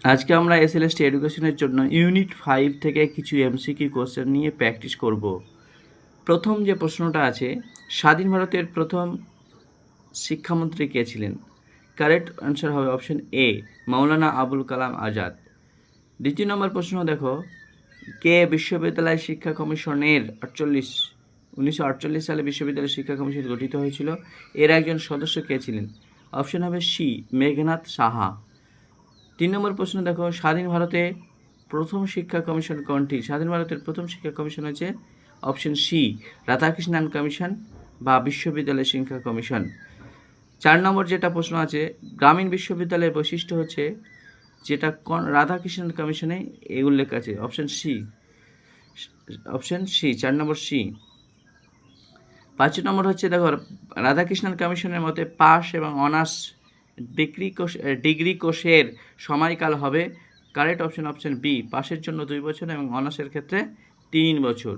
আজকে আমরা এসএলএসটি এডুকেশনের জন্য ইউনিট 5 থেকে কিছু এমসিকিউ কোশ্চেন নিয়ে প্র্যাকটিস করব। প্রথম যে প্রশ্নটা আছে, স্বাধীন ভারতের প্রথম শিক্ষামন্ত্রী কে ছিলেন? কারেক্ট অ্যান্সার হবে অপশন এ, মাওলানা আবুল কালাম আজাদ। দ্বিতীয় নম্বর প্রশ্ন দেখো, কে বিশ্ববিদ্যালয় শিক্ষা কমিশনের 1948 সালে বিশ্ববিদ্যালয় শিক্ষা কমিশন গঠিত হয়েছিল? এর একজন সদস্য কে ছিলেন? অপশন হবে সি, মেঘনাথ সাহা। 3 নম্বর প্রশ্ন দেখো, স্বাধীন ভারতে প্রথম শিক্ষা কমিশন কোনটি? স্বাধীন ভারতের প্রথম শিক্ষা কমিশন হচ্ছে অপশন সি, রাধাকৃষ্ণান কমিশন বা বিশ্ববিদ্যালয় শিক্ষা কমিশন। 4 নম্বর যেটা প্রশ্ন আছে, গ্রামীণ বিশ্ববিদ্যালয়ের বৈশিষ্ট্য হচ্ছে যেটা রাধাকৃষ্ণান কমিশনে এই উল্লেখ আছে, অপশন সি, 4 নম্বর সি। 5 নম্বর হচ্ছে দেখো, রাধাকৃষ্ণান কমিশনের মতে পাস এবং অনার্স ডিগ্রি কোর্সের সময়কাল হবে। কারেক্ট অপশন বি, পাসের জন্য 2 বছর এবং অনার্সের ক্ষেত্রে 3 বছর।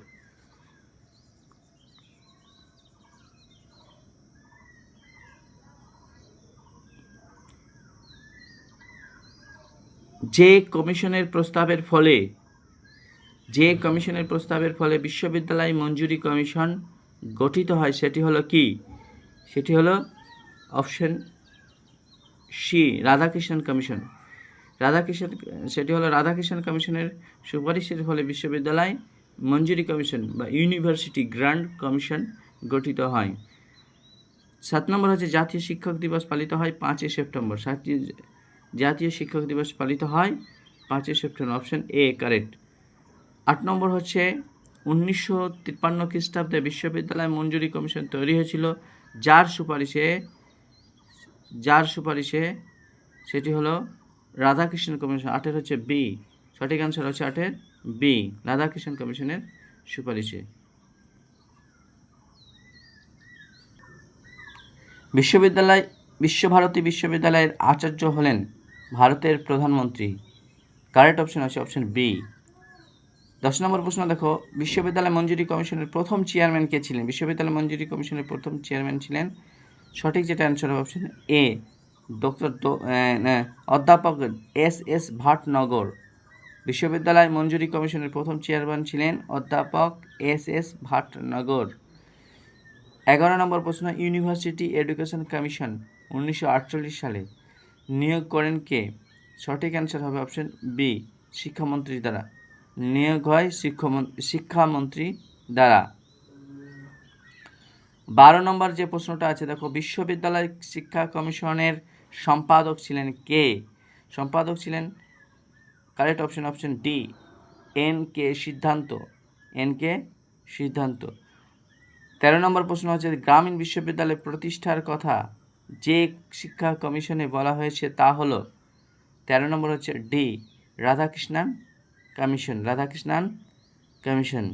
যে কমিশনের প্রস্তাবের ফলে বিশ্ববিদ্যালয় মঞ্জুরি কমিশন গঠিত হয় সেটি হলো কি? সেটি হলো অপশন সি, রাধাকৃষ্ণান কমিশন। সেটি হলো রাধাকৃষ্ণান কমিশনের সুপারিশের ফলে বিশ্ববিদ্যালয় মঞ্জুরি কমিশন বা ইউনিভার্সিটি গ্র্যান্ট কমিশন গঠিত হয়। 7 নম্বর হচ্ছে জাতীয় শিক্ষক দিবস পালিত হয় 5 সেপ্টেম্বর। জাতীয় শিক্ষক দিবস পালিত হয় 5 সেপ্টেম্বর, অপশন এ কারেক্ট। 8 নম্বর হচ্ছে 1953 খ্রিস্টাব্দে বিশ্ববিদ্যালয় মঞ্জুরি কমিশন তৈরি হয়েছিল যার সুপারিশে সেটি হলো রাধাকৃষ্ণন কমিশন। 8 হচ্ছে বি, সঠিক অ্যান্সার হচ্ছে 8 বি, রাধাকৃষ্ণন কমিশনের সুপারিশে। বিশ্বভারতী বিশ্ববিদ্যালয়ের আচার্য হলেন ভারতের প্রধানমন্ত্রী। কারেক্ট অপশন আছে অপশন বি। 10 নম্বর প্রশ্ন দেখো, বিশ্ববিদ্যালয় মঞ্জুরি কমিশনের প্রথম চেয়ারম্যান কে ছিলেন? বিশ্ববিদ্যালয় মঞ্জুরি কমিশনের প্রথম চেয়ারম্যান ছিলেন, সঠিক যেটা অ্যান্সার হবে অপশন এ, অধ্যাপক এস ভাটনগর। বিশ্ববিদ্যালয় মঞ্জুরি কমিশনের প্রথম চেয়ারম্যান ছিলেন অধ্যাপক এস ভাটনগর। 11 নম্বর প্রশ্ন, ইউনিভার্সিটি এডুকেশন কমিশন 1948 সালে নিয়োগ করেন কে? সঠিক অ্যান্সার হবে অপশন বি, শিক্ষামন্ত্রী দ্বারা। নিয়োগ হয় শিক্ষামন্ত্রী দ্বারা। 12 নম্বর যে প্রশ্নটা আছে দেখো, বিশ্ববিদ্যালয় শিক্ষা কমিশনের সম্পাদক ছিলেন কে? সম্পাদক ছিলেন, correct option D, N K সিদ্ধান্ত। 13 নম্বর প্রশ্ন হচ্ছে, গ্রামীণ বিশ্ববিদ্যালয় প্রতিষ্ঠার কথা যে শিক্ষা কমিশনে বলা হয়েছে তা হলো? 13 নম্বর হচ্ছে ডি, রাধাকৃষ্ণান কমিশন।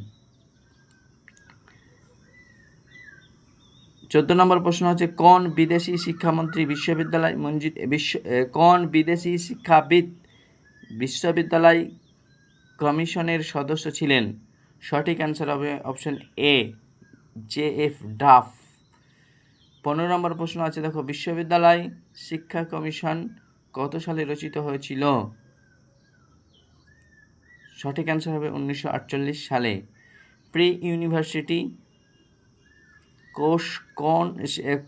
14 নম্বর প্রশ্ন হচ্ছে, কোন বিদেশি শিক্ষাবিদ বিশ্ববিদ্যালয় কমিশনের সদস্য ছিলেন? সঠিক অ্যান্সার হবে অপশন এ, জে.এফ ডাফ। 15 নম্বর প্রশ্ন আছে দেখো, বিশ্ববিদ্যালয় শিক্ষা কমিশন কত সালে রচিত হয়েছিল? সঠিক অ্যান্সার হবে 1948 সালে। প্রি ইউনিভার্সিটি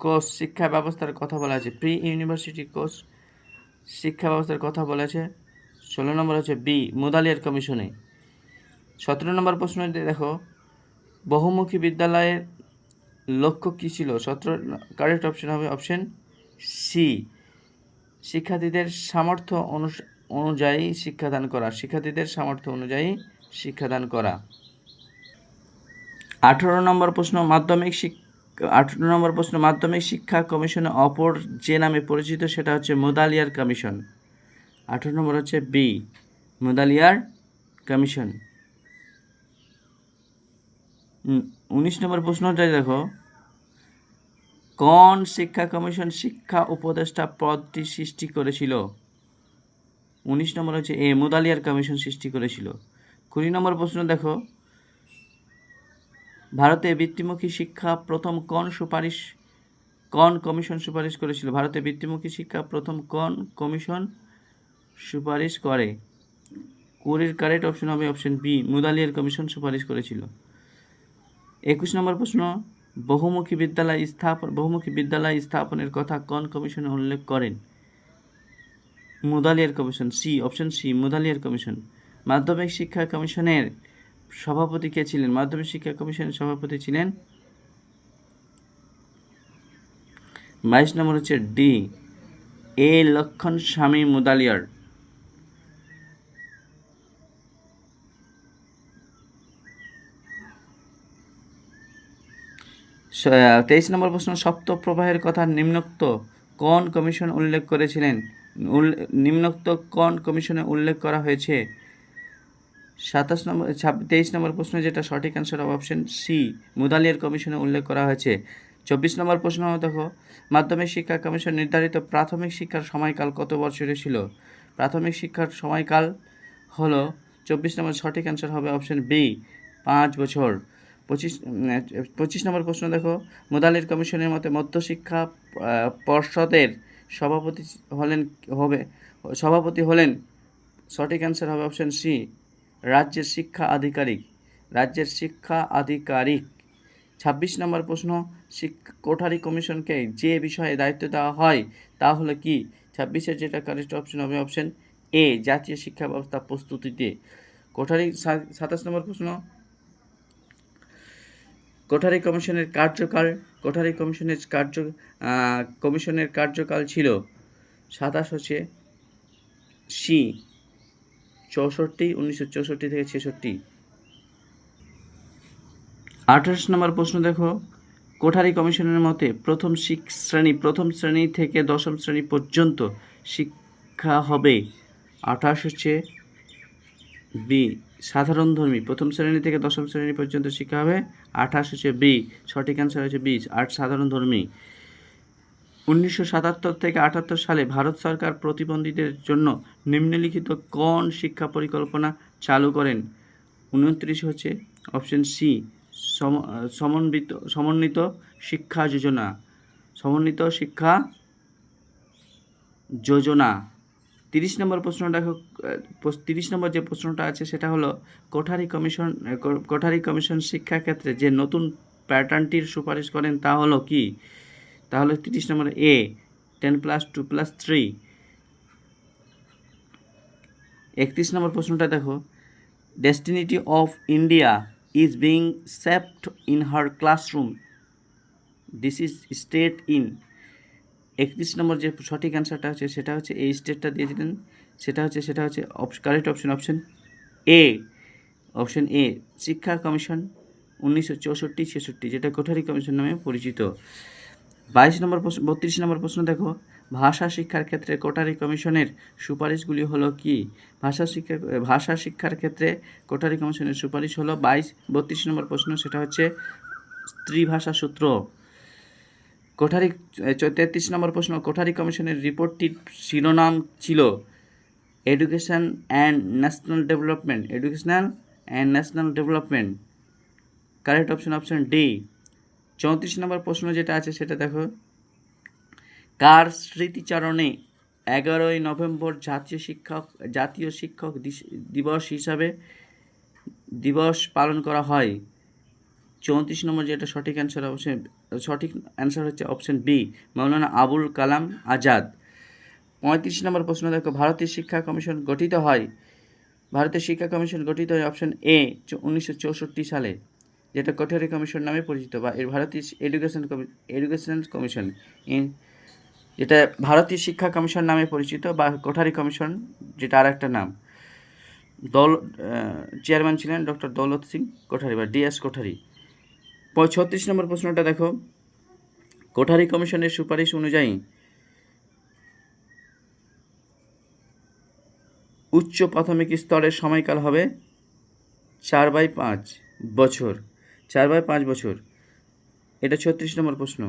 কোর্স শিক্ষা ব্যবস্থার কথা বলা আছে? প্রি ইউনিভার্সিটি কোর্স শিক্ষা ব্যবস্থার কথা বলেছে 16 নম্বর হচ্ছে বি, মুদালিয়ার কমিশনে। 17 নম্বর প্রশ্ন দেখো, বহুমুখী বিদ্যালয়ের লক্ষ্য কী ছিল? কারেক্ট অপশন হবে অপশন সি, শিক্ষার্থীদের সামর্থ্য অনুযায়ী শিক্ষাদান করা। 18 নম্বর প্রশ্ন, মাধ্যমিক শিক্ষা কমিশনে অপর যে নামে পরিচিত সেটা হচ্ছে মুদালিয়ার কমিশন। 18 নম্বর হচ্ছে বি, মুদালিয়ার কমিশন। 19 নম্বর প্রশ্নটা দেখো, কোন শিক্ষা কমিশন শিক্ষা উপদেষ্টা পদটি সৃষ্টি করেছিল? 19 নম্বর হচ্ছে এ, মুদালিয়ার কমিশন সৃষ্টি করেছিল। 20 নম্বর প্রশ্ন দেখো, ভারতে বৃত্তিমুখী শিক্ষা প্রথম কোন কমিশন সুপারিশ করেছিল? ভারতে বৃত্তিমুখী শিক্ষা প্রথম কোন কমিশন সুপারিশ করে? কোরের কারেক্ট অপশন হবে অপশন বি, মুদালিয়ার কমিশন সুপারিশ করেছিল। 21 নম্বর প্রশ্ন, বহুমুখী বিদ্যালয় স্থাপনের কথা কোন কমিশনে উল্লেখ করেন? Mudaliar commission, C, option C, Mudaliar commission. মাধ্যমিক শিক্ষা কমিশনের সভাপতি কে ছিলেন? মাধ্যমিক শিক্ষা কমিশনের সভাপতি ছিলেন 22 নম্বর হচ্ছে ডি, এ লক্ষণ স্বামী মুদালিয়ার। 23 নম্বর প্রশ্ন, সপ্ত প্রবাহের কথা নিম্নোক্ত কোন কমিশন উল্লেখ করেছিলেন? নিম্নোক্ত কোন কমিশনে উল্লেখ করা হয়েছে? 23 নম্বর প্রশ্ন যেটা সঠিক অ্যান্সার হবে অপশন সি, মুদালিয়ার কমিশনে উল্লেখ করা হয়েছে। 24 নম্বর প্রশ্ন দেখো, মাধ্যমিক শিক্ষা কমিশন নির্ধারিত প্রাথমিক শিক্ষার সময়কাল কত বছরের ছিল? প্রাথমিক শিক্ষার সময়কাল হলো 24 নম্বর, সঠিক অ্যান্সার হবে অপশন বি, 5 বছর। 25 নম্বর প্রশ্ন দেখো, মুদালিয়ার কমিশনের মতে মধ্যশিক্ষা পর্ষদের সভাপতি হলেন, সঠিক অ্যান্সার হবে অপশন সি, রাজ্যের শিক্ষা আধিকারিক। 26 নম্বর প্রশ্ন, কোঠারি কমিশনকে যে বিষয়ে দায়িত্ব দেওয়া হয় তা হলো কি? 26-এর যেটা কারেক্ট অপশন হবে অপশন এ, জাতীয় শিক্ষা ব্যবস্থা প্রস্তুতিতে। 27 নম্বর প্রশ্ন, কোঠারি কমিশনের কার্যকাল ছিল 27 হচ্ছে সি, 1964 থেকে 66। 28 নম্বর প্রশ্ন দেখো, কোঠারি কমিশনের মতে প্রথম শ্রেণী থেকে 10ম শ্রেণী পর্যন্ত শিক্ষা হবে। 28 হচ্ছে বি, সাধারণধর্মী। প্রথম শ্রেণী থেকে 10ম শ্রেণী পর্যন্ত শিক্ষা হবে। 28 হচ্ছে বি, সঠিক অ্যান্সার হচ্ছে বি, সাধারণধর্মী। 1977 থেকে 78 সালে ভারত সরকার প্রতিবন্ধীদের জন্য নিম্নলিখিত কোন শিক্ষা পরিকল্পনা চালু করেন? 29 হচ্ছে অপশন সি, সমন্বিত শিক্ষা যোজনা। 30 নম্বর প্রশ্ন দেখো, 30 নম্বর যে প্রশ্নটা আছে সেটা হলো, কোঠারি কমিশন শিক্ষাক্ষেত্রে যে নতুন প্যাটার্নটির সুপারিশ করেন তা হলো কি? তাহলে 30 নম্বর এ, 10+2+3। 31 নম্বর প্রশ্নটা দেখো, ডেস্টিনিটি of India is being shaped in her classroom, this is state in. 31 নম্বর যে সঠিক অ্যান্সারটা হচ্ছে সেটা হচ্ছে এই স্টেটটা দিয়েছিলেন, সেটা হচ্ছে correct option A, option A, শিক্ষা কমিশন 1964-66, যেটা কোঠারি কমিশন নামে পরিচিত। 32 নম্বর প্রশ্ন দেখো, ভাষা শিক্ষার ক্ষেত্রে কোঠারি কমিশনের সুপারিশগুলি হলো কি? ভাষা শিক্ষার ক্ষেত্রে কোঠারি কমিশনের সুপারিশ হলো 32 নম্বর প্রশ্ন, সেটা হচ্ছে ত্রিভাষা সূত্র। 33 নম্বর প্রশ্ন, কোঠারি কমিশনের রিপোর্টটির শিরোনাম ছিল education and national development. Correct option D. 34 নম্বর প্রশ্ন যেটা আছে সেটা দেখো, কার স্মৃতিচারণে 11ই নভেম্বর জাতীয় শিক্ষক দিবস পালন করা হয়? 34 নম্বর যেটা সঠিক অ্যান্সার হচ্ছে অপশন বি, মৌলানা আবুল কালাম আজাদ। 35 নম্বর প্রশ্ন দেখো, ভারতীয় শিক্ষা কমিশন গঠিত হয় অপশন এ 1964 সালে, যেটা কোঠারি কমিশন নামে পরিচিত, বা এর ভারতীয় এডুকেশন কমিশন, যেটা ভারতীয় শিক্ষা কমিশন নামে পরিচিত, বা কোঠারি কমিশন যেটা আর একটা নাম। চেয়ারম্যান ছিলেন ডক্টর দৌলত সিং কোঠারি বা ডিএস কোঠারি। 36 নম্বর প্রশ্নটা দেখো, কোঠারি কমিশনের সুপারিশ অনুযায়ী উচ্চ প্রাথমিক স্তরের সময়কাল হবে 4/5 বছর। এটা 36 নম্বর প্রশ্ন।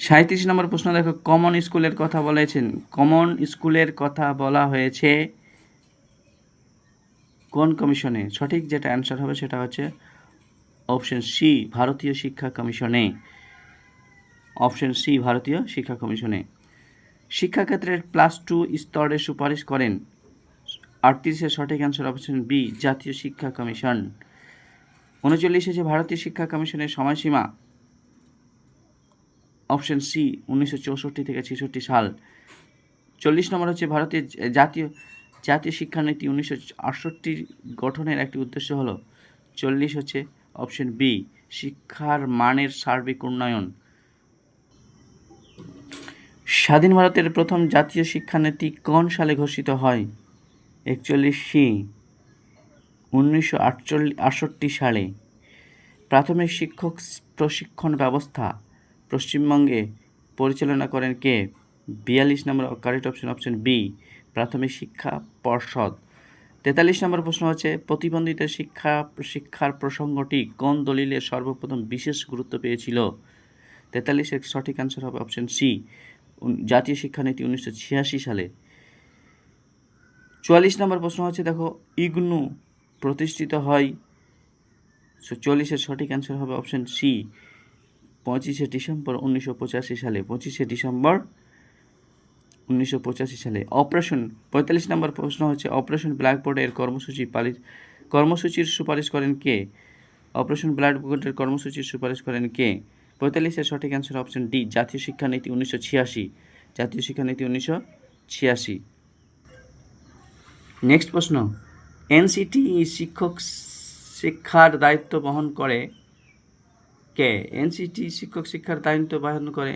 37 নম্বর প্রশ্ন দেখো, কমন স্কুলের কথা বলা হয়েছে কোন কমিশনে? সঠিক যেটা অ্যান্সার হবে সেটা হচ্ছে অপশন সি, ভারতীয় শিক্ষা কমিশনে। শিক্ষাক্ষেত্রের +2 স্তরের সুপারিশ করেন? 38-এর সঠিক অ্যান্সার অপশন বি, জাতীয় শিক্ষা কমিশন। 39 হচ্ছে ভারতীয় শিক্ষা কমিশনের সময়সীমা, অপশন সি 1964 থেকে 66 সাল। 40 নম্বর হচ্ছে ভারতের জাতীয় শিক্ষানীতি 1968 গঠনের একটি উদ্দেশ্য হলো। 40 হচ্ছে অপশন বি, শিক্ষার মানের সার্বিক উন্নয়ন। স্বাধীন ভারতের প্রথম জাতীয় শিক্ষানীতি কোন সালে ঘোষিত হয়? 41 সি 1968 সালে। প্রাথমিক শিক্ষক প্রশিক্ষণ ব্যবস্থা পশ্চিমবঙ্গে পরিচালনা করেন কে? 42 নম্বর কারেক্ট অপশন, অপশন বি, প্রাথমিক শিক্ষা পর্ষদ। 43 নম্বর প্রশ্ন হচ্ছে প্রতিবন্ধীদের শিক্ষার প্রসঙ্গটি কোন দলিলের সর্বপ্রথম বিশেষ গুরুত্ব পেয়েছিল? 43-এর সঠিক অ্যান্সার হবে অপশন সি, জাতীয় শিক্ষানীতি 1986 সালে। 44 নম্বর প্রশ্ন হচ্ছে দেখো ইগনু প্রতিষ্ঠিত হয়। 44-এর সঠিক অ্যান্সার হবে অপশন সি, 25শে ডিসেম্বর 1985 সালে। 25শে ডিসেম্বর 1985 সালে। 45 নম্বর প্রশ্ন হচ্ছে অপারেশন ব্ল্যাকবোর্ডের কর্মসূচির সুপারিশ করেন কে? অপারেশন ব্ল্যাকবোর্ডের কর্মসূচির সুপারিশ করেন কে? 45-এর সঠিক অ্যান্সার অপশন ডি, জাতীয় শিক্ষানীতি 1986। জাতীয় শিক্ষানীতি 1986। নেক্সট প্রশ্ন, এনসিটি শিক্ষার দায়িত্ব বহন করে কে? এনসিটি শিক্ষার দায়িত্ব বহন করে,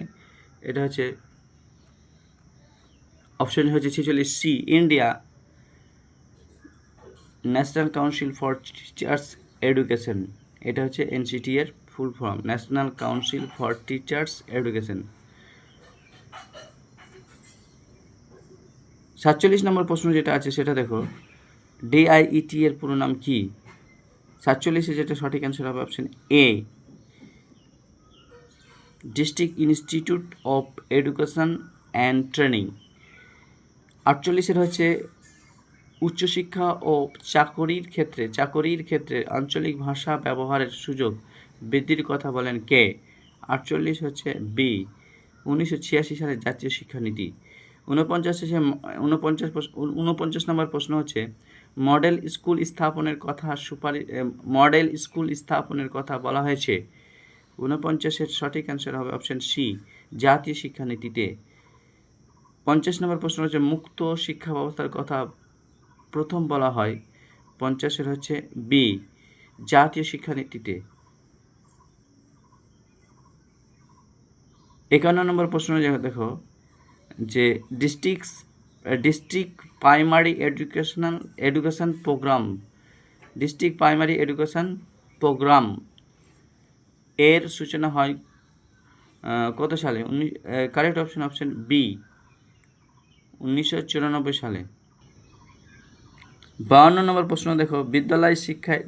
এটা হচ্ছে অপশন হচ্ছে 46 C, India National Council for Teachers Education. এটা হচ্ছে এনসিটি এর full form, National Council for Teachers Education. 47 number প্রশ্ন যেটা আছে সেটা দেখো, ডিআইইটি এর পুরো নাম কি? 47-এ যেটা সঠিক অ্যান্সার হবে option A, district institute of education and training. 48-এর হচ্ছে উচ্চশিক্ষা ও চাকরির ক্ষেত্রে আঞ্চলিক ভাষা ব্যবহারের সুযোগ বৃদ্ধির কথা বলেন কে? 48 হচ্ছে বি, 1986 সালের জাতীয় শিক্ষানীতি। 49 নম্বর প্রশ্ন হচ্ছে মডেল স্কুল স্থাপনের কথা বলা হয়েছে। 49-এর সঠিক অ্যান্সার হবে অপশন সি, জাতীয় শিক্ষানীতিতে। 50 নম্বর প্রশ্ন হচ্ছে মুক্ত শিক্ষা ব্যবস্থার কথা প্রথম বলা হয়। 50-এর হচ্ছে বি, জাতীয় শিক্ষানীতিতে। 51 নম্বর প্রশ্ন দেখো যে ডিস্ট্রিক্ট প্রাইমারি এডুকেশন প্রোগ্রাম এর সূচনা হয় কত সালে? কারেক্ট অপশন অপশন বি, 1994 সালে। 52 নম্বর প্রশ্ন দেখো বিদ্যালয় শিক্ষায়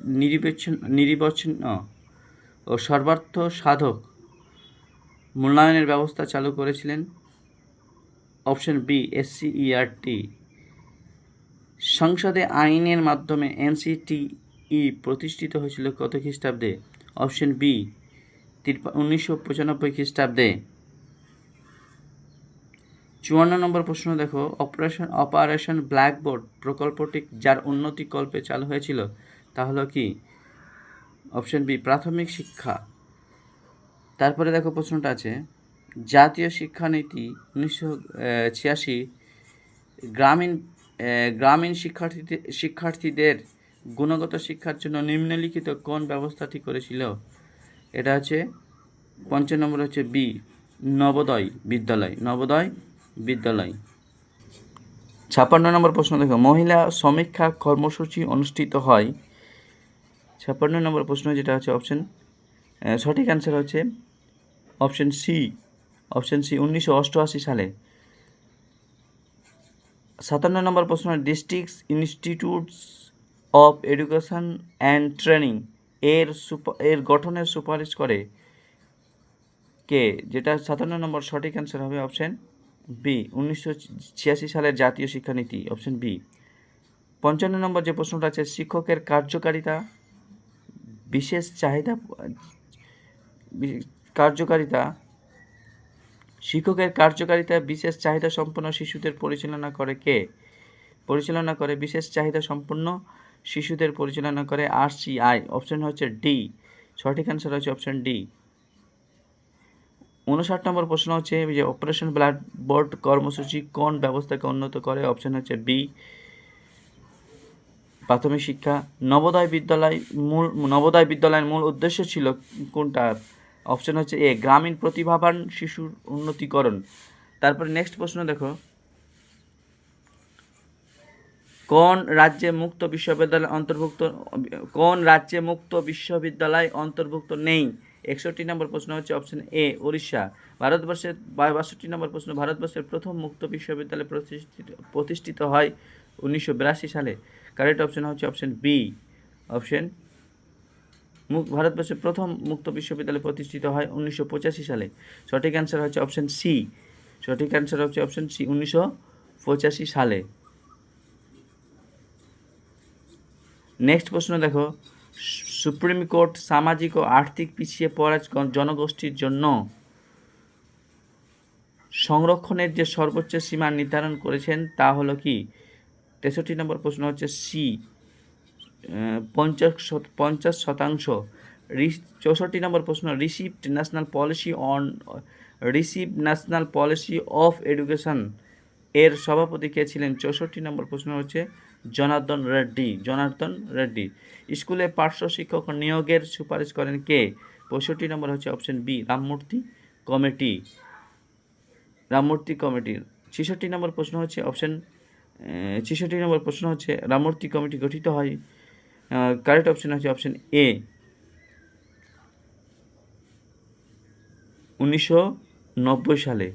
নিরবচ্ছিন্ন ও সর্বার্থ সাধক মূল্যায়নের ব্যবস্থা চালু করেছিলেন। Option B, SCERT। সংসদে আইনের মাধ্যমে এনসিটিই প্রতিষ্ঠিত হয়েছিল কত খ্রিস্টাব্দে? অপশন বি, 1995 খ্রিস্টাব্দে। 54 নম্বর প্রশ্ন দেখো অপারেশন ব্ল্যাকবোর্ড প্রকল্পটি যার উন্নতিকল্পে চালু হয়েছিল তা হলো কি? অপশন বি, প্রাথমিক শিক্ষা। তারপরে দেখো প্রশ্নটা আছে জাতীয় শিক্ষানীতি 1986 গ্রামীণ শিক্ষার্থীদের গুণগত শিক্ষার জন্য নিম্নলিখিত কোন ব্যবস্থাটি করেছিল? এটা হচ্ছে 5 নম্বর হচ্ছে বি, নবোদয় বিদ্যালয়। 56 নম্বর প্রশ্ন দেখো মহিলা সমীক্ষা কর্মসূচি অনুষ্ঠিত হয়। 56 নম্বর প্রশ্ন যেটা হচ্ছে সঠিক অ্যান্সার হচ্ছে অপশন সি 1988 সালে। 57 নম্বর প্রশ্ন district institutes of education and training এর গঠনের সুপারিশ করে কে? যেটা 57 নম্বর সঠিক অ্যান্সার হবে অপশন বি, 1986 সালের জাতীয় শিক্ষানীতি, অপশন বি। 55 নম্বর যে প্রশ্নটা আছে শিক্ষকের কার্যকারিতা শিক্ষকের কার্যকারিতা বিশেষ চাহিদা সম্পন্ন শিশুদের পরিচালনা করে কে? পরিচালনা করে বিশেষ চাহিদা সম্পন্ন শিশুদের পরিচালনা করে RCI। অপশন হচ্ছে ডি, সঠিক অ্যান্সার হচ্ছে অপশন ডি। 59 নম্বর প্রশ্ন হচ্ছে যে অপারেশন ব্লাড বোর্ড কর্মসূচি কোন ব্যবস্থাকে উন্নত করে? অপশন হচ্ছে বি, প্রাথমিক শিক্ষা। নবোদয় বিদ্যালয়ের মূল উদ্দেশ্য ছিল কোনটা? অপশন হচ্ছে এ, গ্রামীণ প্রতিভাবান শিশুর উন্নতিকরণ। তারপরে নেক্সট প্রশ্ন দেখো, কোন রাজ্যে মুক্ত বিশ্ববিদ্যালয় অন্তর্ভুক্ত নেই? 61 নম্বর প্রশ্ন হচ্ছে অপশন এ, উড়িষ্যা। 62 নম্বর প্রশ্ন, ভারতবর্ষের প্রথম মুক্ত বিশ্ববিদ্যালয় প্রতিষ্ঠিত হয় 1982 সালে। কারেক্ট অপশন হচ্ছে অপশন বি, ভারতবর্ষের প্রথম মুক্ত বিশ্ববিদ্যালয় প্রতিষ্ঠিত হয় 1985 সালে। সঠিক অ্যান্সার হচ্ছে অপশন সি, 1985 সালে। নেক্সট প্রশ্ন দেখো, সুপ্রিম কোর্ট সামাজিক ও আর্থিক পিছিয়ে পড়া জনগোষ্ঠীর জন্য সংরক্ষণের যে সর্বোচ্চ সীমা নির্ধারণ করেছেন তা হলো কি? 63 নম্বর প্রশ্ন হচ্ছে সি, 50%। 64 নম্বর প্রশ্ন, received national policy of education এর সভাপতি কে ছিলেন? 64 নম্বর প্রশ্ন হচ্ছে জনার্দন রেড্ডি। স্কুলে পার্শ্ব শিক্ষক নিয়োগের সুপারিশ করেন কে? 65 নম্বর হচ্ছে অপশন বি, রামমূর্তি কমিটি। 66 নম্বর প্রশ্ন হচ্ছে রামমূর্তি কমিটি গঠিত হয়, কারেক্ট অপশন হচ্ছে অপশন এ, 1990 সালে।